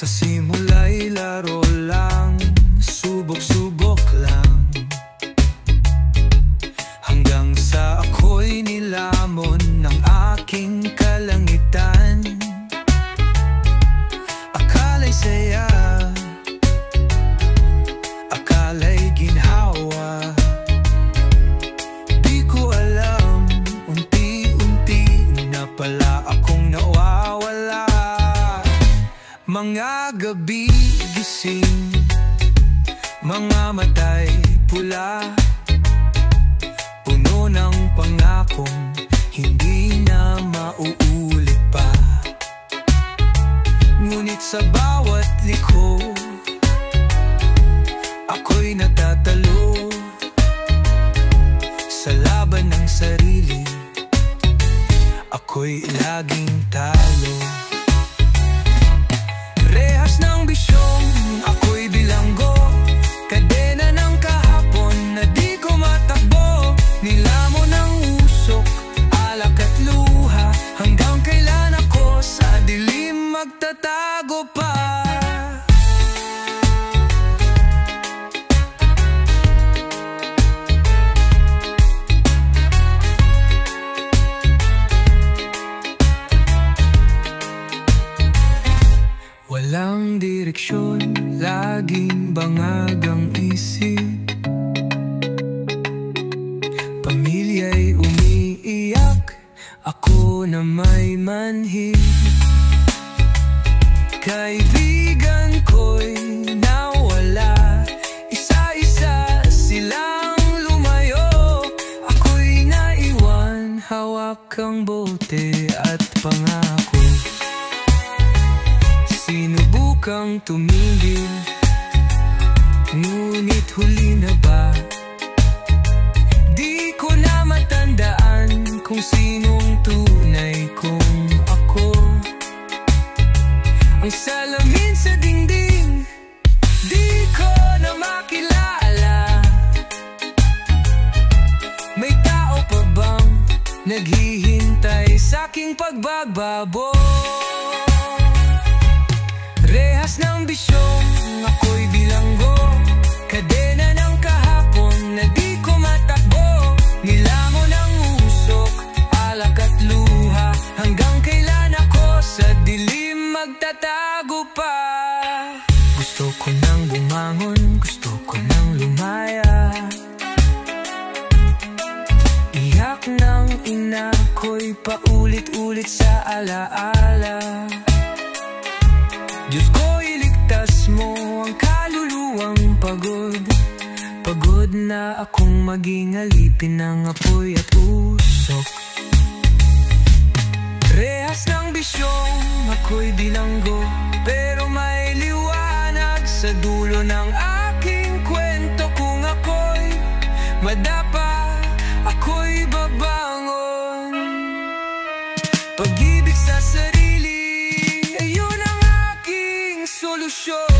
Sa simula'y laro lang, subok-subok lang, hanggang sa ako'y nilamon ng aking kalangitan. Akala'y saya, akala'y ginhawa, di ko alam, unti-unti na pala akong nawawala. Mga gabi gising, mga mata'y pula, puno ng pangakong hindi na mauulit pa. Ngunit sa bawat liko, ako'y natatalo. Sa laban ng sarili, ako'y laging talo. Rehas ng bisyong, ako'y bilanggo, kadena ng kahapon na di ko matakbo. Nilamon ng usok, alak at luha, hanggang kailan ako sa dilim magtatago pa. Walang direksyon, laging bangag ang isip. Pamilya'y umiiyak, ako na may manhid. Kaibigan ko'y nawala, isa-isa silang lumayo. Ako'y naiwan, hawak ang bote at pangako. Sinubukang tumigil, ngunit huli na ba? Di ko na matandaan kung sinong tunay kong ako. Ang salamin sa dingding, di ko na makilala. May tao pa bang naghihintay sa'king pagbagbabo? Rehas ng bisyong, ako'y bilanggo, kadena ng kahapon na di ko matakbo. Nilamon ng usok, alak at luha, hanggang kailan ako sa dilim magtatago pa. Gusto ko nang bumangon, gusto ko nang lumaya. Iyak ng ina ko'y paulit-ulit sa alaala. Diyos ko, iligtas mo ang kaluluwang pagod. Pagod na akong maging alipin ng apoy at usok. Rehas ng bisyong, ako'y bilanggo, pero may liwanag sa dulo ng aking kwento. Kung ako'y madapa, ako'y babangon. Pag-ibig sa sarili, ayun ang aking solusyon.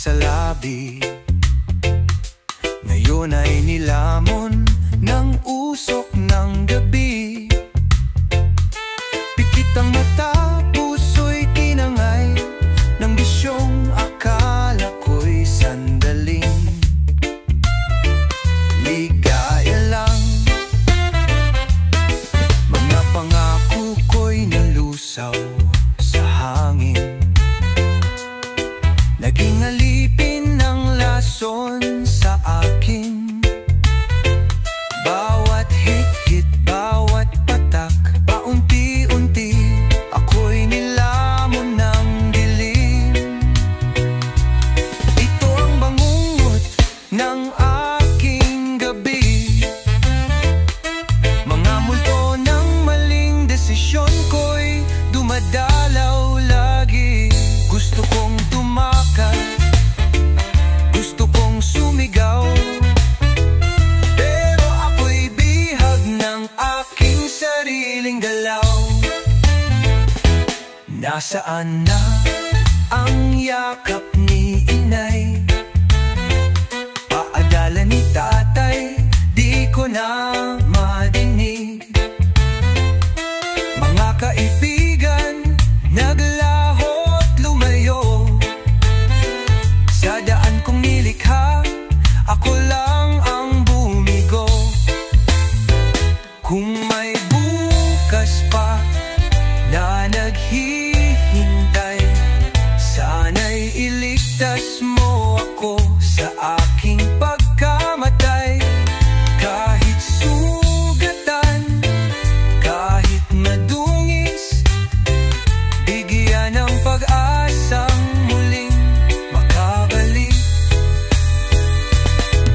Sa labi, ngayon ay nilamon ng usok ng gabi. Pikit ang mata, puso'y tinangay ng bisyong akala ko'y sandaling ligaya lang. Mga pangako ko'y nalusaw sa hangin, naging alipin ng lason sa akin. Bawat hit-hit, bawat patak, paunti-unti ako'y nilamon ng dilim. Ito ang bangungot ng aking gabi. Mga multo ng maling desisyon ko'y dumadalaw lagi. Gusto kong tumakas, gusto kong sumigaw, pero ako'y bihag ng aking sariling galaw. Nasaan na ang yakap ni inay? Paadala ni tatay, di ko na madinig. Mga kaibigan, naglaho't lumayo. Sa daan kong nilikha, ako lang ang bumigo. Kung may bukas pa na naghihintay, sana'y iligtas mo ako sa aking pagkamatay. Kahit sugatan, kahit madungis, bigyan ng pag-asang muling makabalik.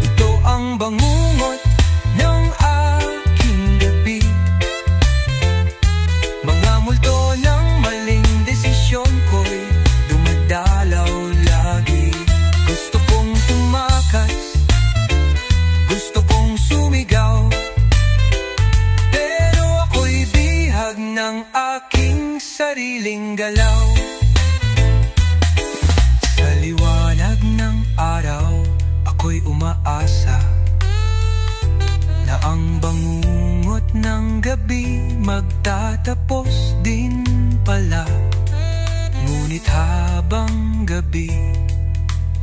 Ito ang bangungot ng aking gabi, mga multo ng maling desisyon ko'y dumadalaw lagi. Gusto kong tumakas, gusto kong sumigaw, pero ako'y bihag ng aking sariling galaw. Sa liwanag ng araw, ako'y umaasa na ang bangungot ng gabi magtatapos din pala. Ngunit habang gabi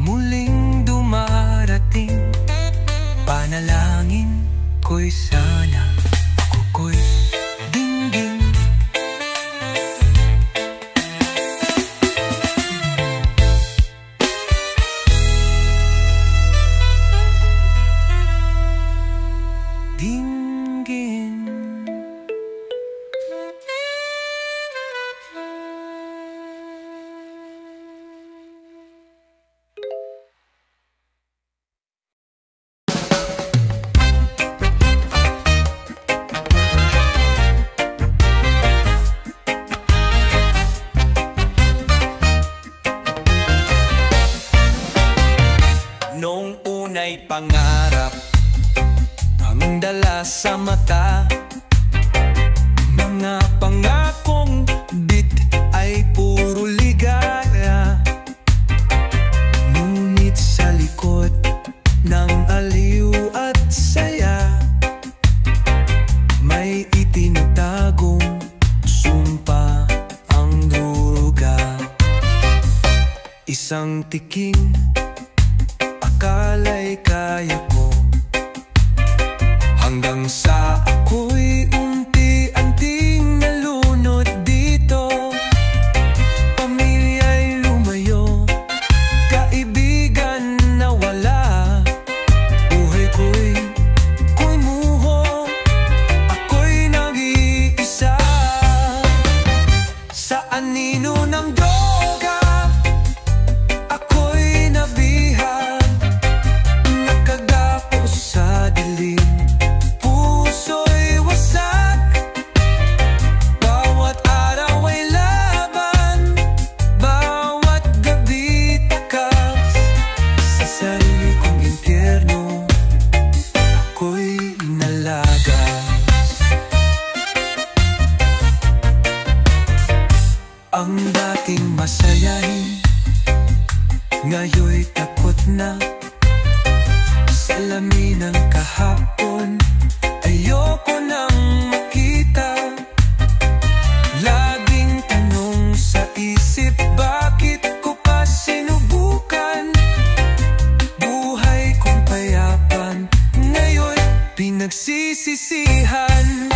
muling dumarating, panalangin ko'y sana ako ko'y dinggin. Dinggin. Noong una'y pangarap ang dala sa mata, mga pangakong bit ay puro ligaya. Ngunit sa likod ng aliw at saya, may itinatagong sumpa ang duruga. Isang tiking, akala'y kaya ko, hanggang sa ako'y unti-unting nalunod dito. Pamilya'y lumayo, kaibigan nawala. Buhay ko'y muho, ako'y nag-iisa. Sa anino ng droga, ako'y nabihag, nakagapos sa dilim. Puso'y wasak, bawat araw ay laban, bawat gabi takas. Sa sarili kong impyerno, ako'y nalagas. Ang dating masayahin, ngayon'y takot na. Salamin ng kahapon, ayoko nang makita. Laging tanong sa isip, bakit ko pa sinubukan? Buhay kong payapan, ngayon pinagsisisihan.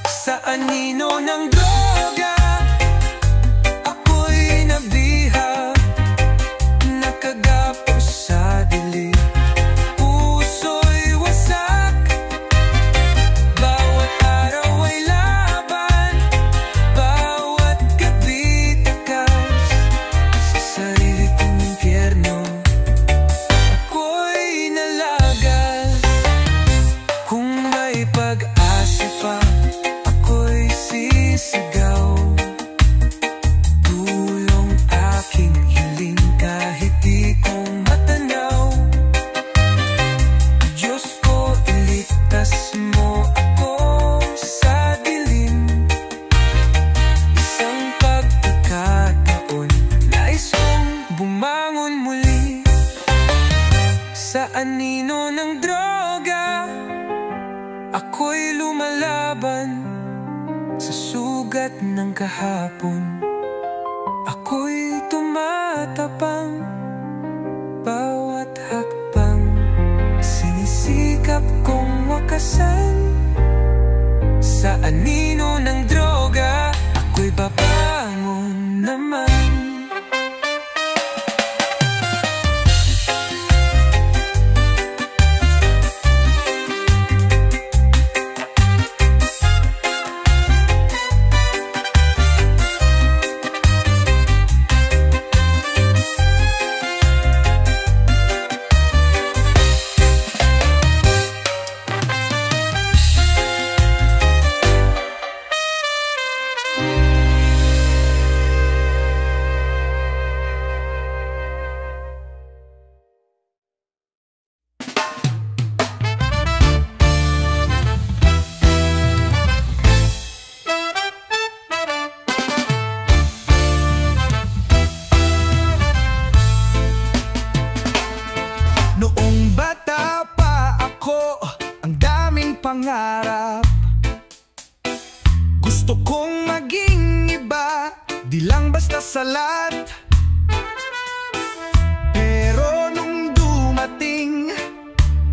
Sa anino ng droga, ako'y nabihag, nakagapos sa dilim. Puso'y wasak, kahapon. Ako'y tumatapang, bawat hakbang sinisikap kong wakasan. Sa anino ng droga, ako'y babangon naman. Noong bata pa ako, ang daming pangarap. Gusto kong maging iba, di lang basta salat. Pero nung dumating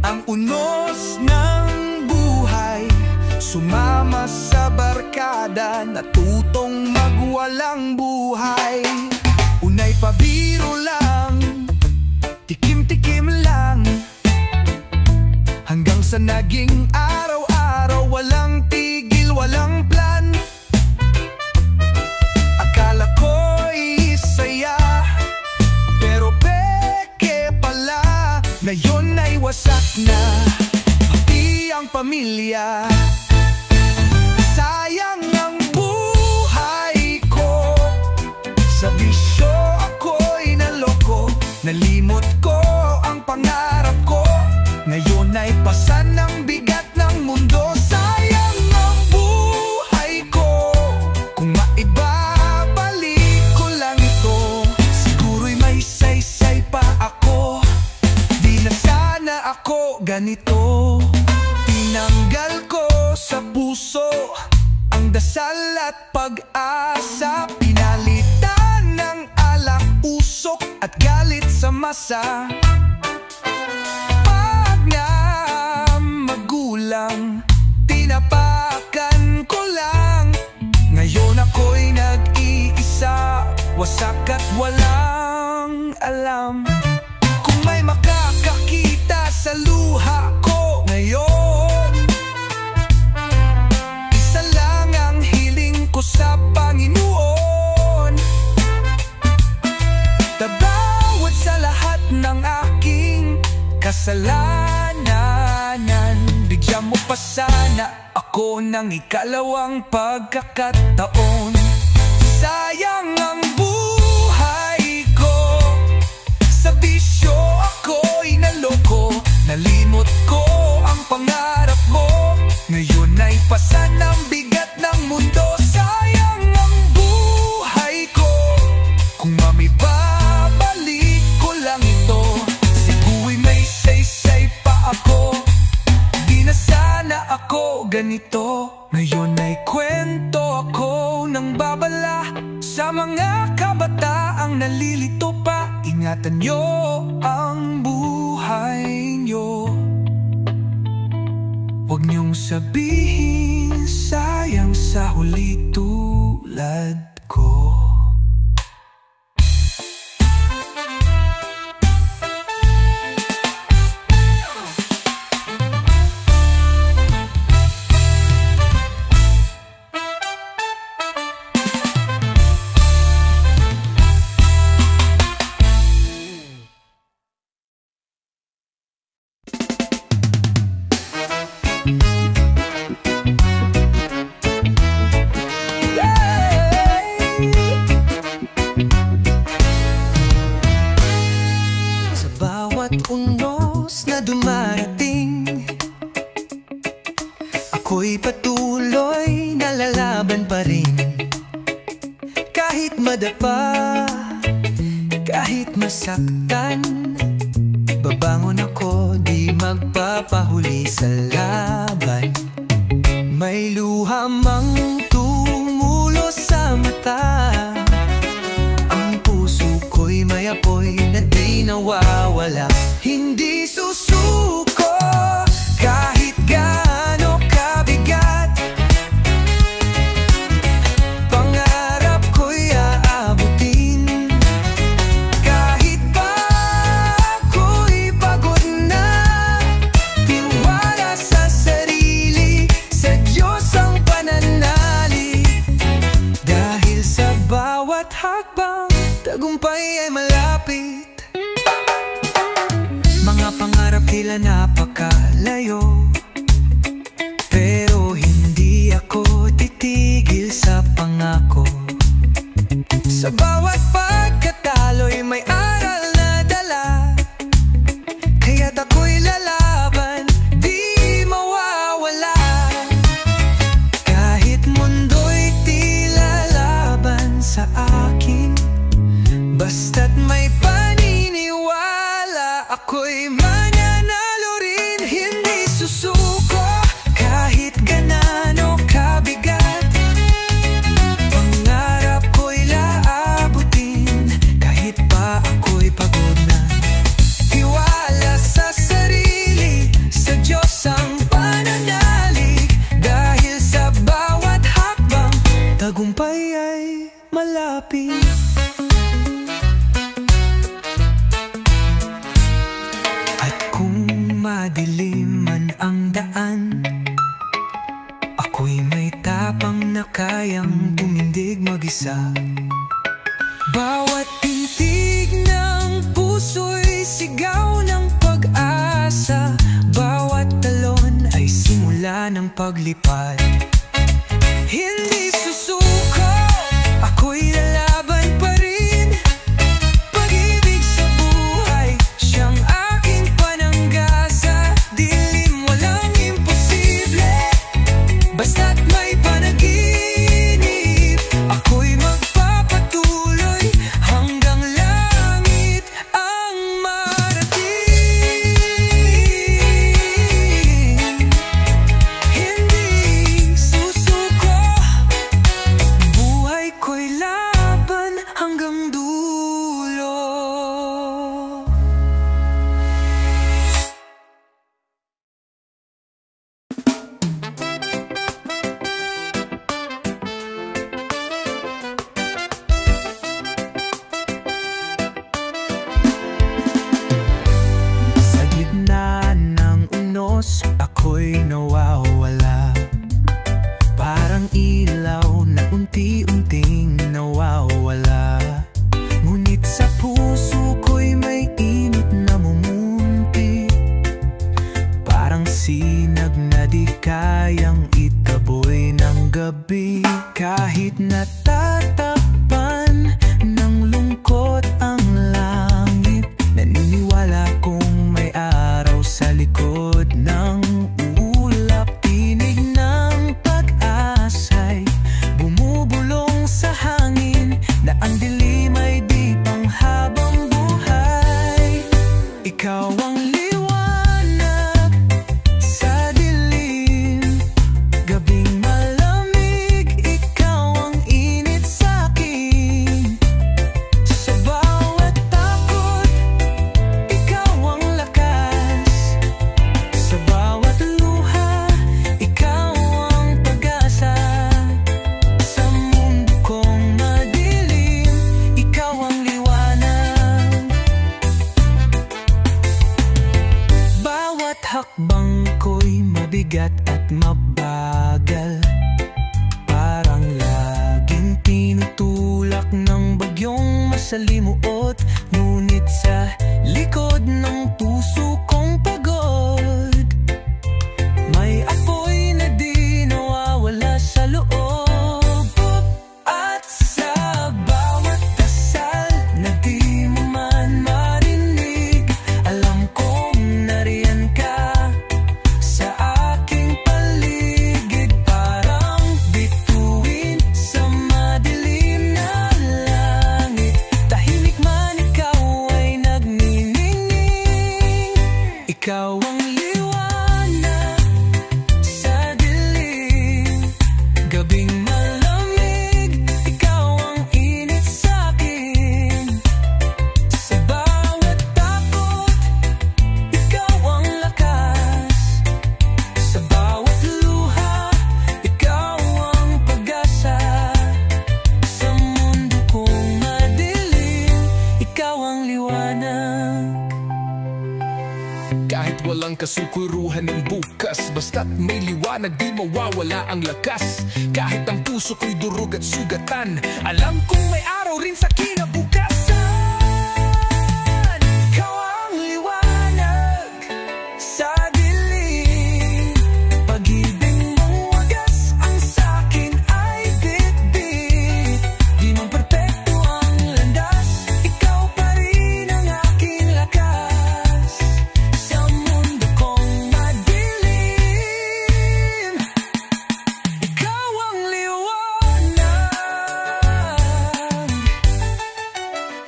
ang unos ng buhay, sumama sa barkada, natutong magwalang buhay. Unay pabiro lang, tikim-tikim lang, hanggang sa naging araw-araw, walang tigil, walang plan. Akala ko'y saya, pero peke pala. Ngayon ay wasak na, pati ang pamilya. Sayang ang buhay ko, sa bisyo ako'y naloko. Nalimot ko ang pangarap ko, ngayon ay pasan ng bigat ng mundo. Sayang ang buhay ko, kung maibabalik ko lang ito, siguro'y may saysay pa ako. Di na sana ako ganito. Tinanggal ko sa puso ang dasal at pag-asa, pinalitan ng alak, usok at galit sa masa. Pag na magulang, tinapakan ko lang. Ngayon ako'y nag-iisa, wasak at walang alam. Kung may makakakita sa luha ko ngayon, isa lang ang hiling ko sa Panginoon. Tabawad sa lahat ng aking kasalanan, bigyan mo pa sana ako ng ikalawang pagkakataon. Sayang ang buhay ko, sa bisyo ako'y naloko. Nalimot ko ang pangarap mo, ngayon ay pasan ng bigat ng mundo. Sayang ang buhay ko, kung mamibabalik ko lang ito, siguro'y may saysay pa ako. Di na sana ako ganito. Ngayon ay kwento ako ng babala sa mga kabataang nalilito pa. Ingatan nyo ang buhay nyo, huwag niyong sabihin sayang sa huli tulad ko. Unos na dumarating, ako'y patuloy na lalaban pa rin. Kahit madapa, kahit masaktan, babangon ako, di magpapahuli sa laban. May luha mang tumulo sa bawat hakbang, tagumpay ay malapit. Mga pangarap tila napakalayo, pero hindi ako titigil sa pangako. Sa bawat pagkatalo'y may aral na dala, kaya't ako'y lalaban, di mawawala. Kahit mundo'y tila laban sa akin, basta't may paniniwala, ako'y mananalo rin, hindi susuko. Kahit ganano kabigat, pangarap ko'y laabutin, kahit pa ako'y pagod na. Tiwala sa sarili, sa Diyos ang pananalig, dahil sa bawat hakbang, tagumpay ay malapit. At kung madilim man ang daan, ako'y may tapang na kayang tumindig mag-isa. Bawat tintig ng puso'y sigaw ng pag-asa, bawat talon ay simula ng paglipad. Hindi susuko, ako'y lalaban pa rin. Pag-ibig sa buhay, siyang aking pananggasa. Dilim, walang imposible, basta't may panaginip, ako'y magpapatuloy hanggang langit ang marating. Hindi susuko, buhay ko'y laban hanggang dulo. Sa gitna ng unos, ako'y nawawala, parang ilaw na unti-unting nawawala. Ngunit sa puso ko'y may init na mumunti, parang sinag na di kayang itaboy ng gabi. Kahit natatakpan ng lungkot ang langit, naniniwala kong may araw sa likod ng ulap. Tinig ng pag-asa'y bumubulong sa hangin, na ang dilim ay di panghabang buhay. Ikaw ang liwanag sa dilim, gabing malamig, ikaw ang init sa'kin. Sa bawat takot, ikaw ang lakas. Sa bawat luha, ikaw ang pag-asa. Sa mundo kong madilim, ikaw ang liwanag. Bawat hakbang ko'y mabigat at mabagal, parang laging tinutulak ng bagyong masalimuot. Ngunit sa likod ng puso kong pagod, may apoy na di nawawala sa loob. At sa bawat dasal na di mo man marinig, alam kong nariyan ka sa aking paligid. Parang bituin sa madilim na langit, tahimik man kasukuruhan ng bukas. Basta't may liwanag, di mawawala ang lakas. Kahit ang puso ko'y durog at sugatan, alam kong may araw rin sa kinabukasan. Ikaw ang liwanag sa dilim, pag-ibig mong wagas ang sa'kin ay bit-bit. Di man perpekto ang landas, ikaw pa rin ang aking lakas. Sa mundo kong madilim, ikaw ang liwanag.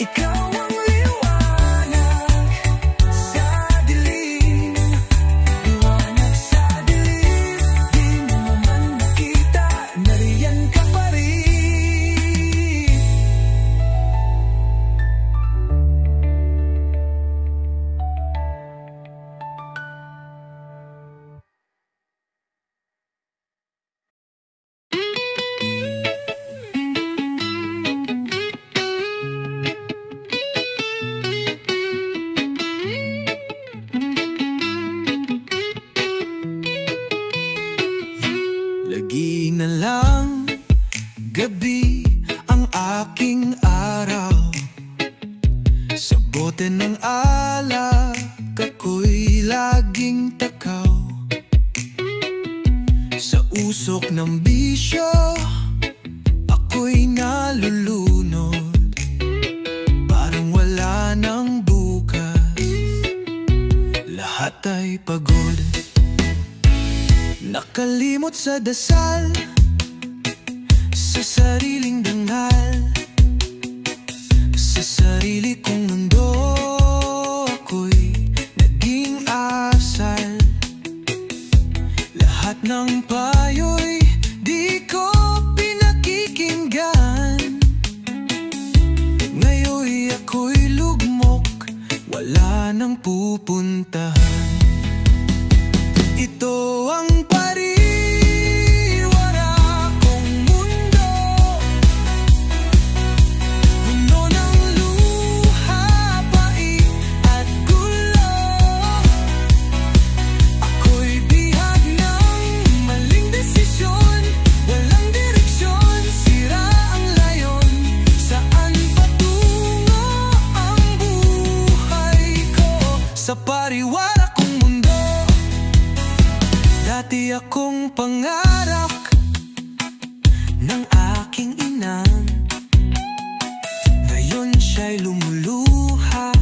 Ikaw ang liwanag sa dilim, liwanag sa dilim. Di mo man makita, nariyan ka pa rin. Lagi na lang gabi ang aking araw. Sa bote ng alak ako'y laging takaw. Sa usok ng bisyo ako'y nalulunod. Parang wala nang bukas, lahat ay pagod. Nakalimot sa dasal, sa sariling dangal, sa sarili kong mundo ako'y naging asal. Lahat ng payo'y di ko pinakikinggan. Ngayon'y ako'y lugmok, wala nang pupuntahan. Ito ang pariwara kong mundo, puno ng luha, pait at gulo. Ako'y bihag ng maling desisyon, walang direksyon, sira ang layon. Saan patungo ang buhay ko? Sa pariwara kong mundo, dati akong pangarap ng aking inang. Ngayon siya'y lumuluha,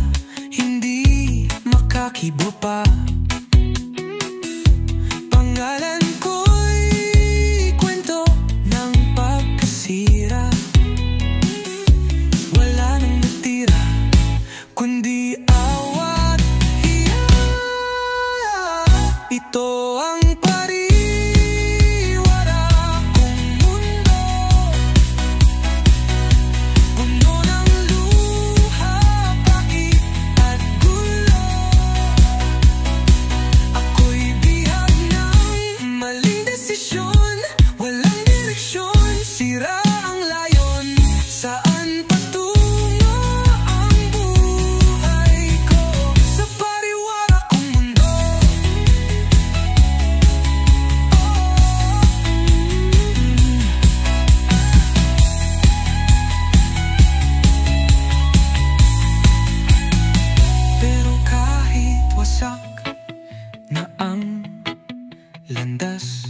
hindi makakibo pa. Pangalan ko'y kwento ng pagkasira. Wala nang natira, kundi awat hiya. Ito ang pariwara kong mundo, puno ng luha, pait at gulo. Ako'y bihag ng maling desisyon, walang direksyon, sira ang layon. Saan patungo ang buhay ko? Sa pariwara kong mundo. Pero kahit wasak na ang landas,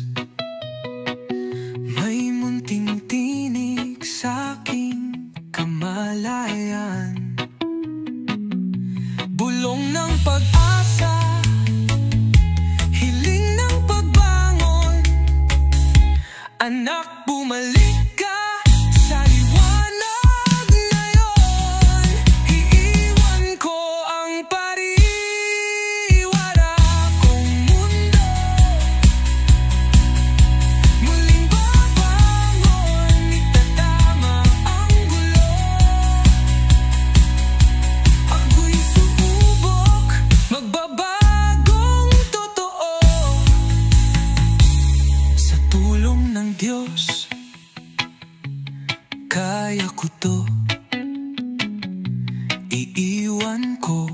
may munting tinig sa'king kamalayan. Bulong ng pag-asa, hiling ng pagbangon. Anak, bumalik ka sa liwanag na yon. Iiwan ko ang pariwara kong mundo, muling babangon, itatama ang gulo. Ako'y sububok, magbabagong totoo. Sa tulong ng Diyos, kaya ko to. Iiwan ko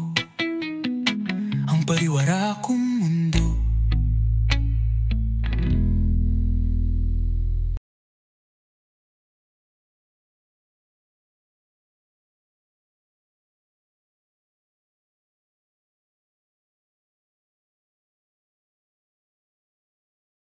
ang pariwara kong